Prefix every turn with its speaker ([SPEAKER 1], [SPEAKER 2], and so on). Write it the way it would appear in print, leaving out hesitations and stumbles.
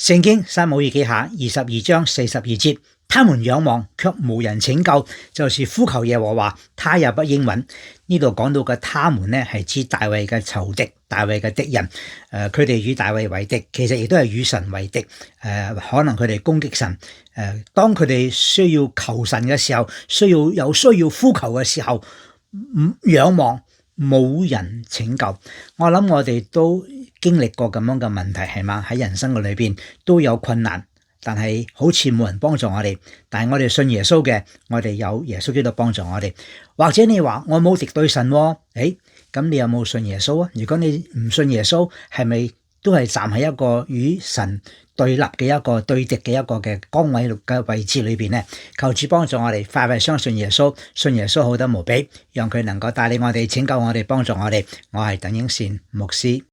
[SPEAKER 1] 聖經撒母耳記下22章42節，他們仰望卻無人拯救，就是呼求耶和華，他也不應允。呢度講到嘅他們呢，係指大衛嘅仇敵、大衛嘅敵人。佢哋與大衛為敵，其實亦都係與神為敵。可能佢哋攻擊神。當佢哋需要求神嘅時候，需要呼求嘅時候，仰望冇人拯救。我諗我哋都經歷過咁樣嘅問題，係嘛？喺人生嘅裏邊都有困難，但係好似冇人幫助我哋。但係我哋信耶穌嘅，我哋有耶穌基督幫助我哋。或者你話我冇敵對神喎，咁你有冇信耶穌啊？如果你唔信耶穌，係咪都係站喺一個與神對立嘅一個對敵嘅一個嘅崗位嘅位置裏邊呢？求主幫助我哋，快快相信耶穌，信耶穌好得無比，讓佢能夠帶領我哋、拯救我哋、幫助我哋。我係鄧英善牧師。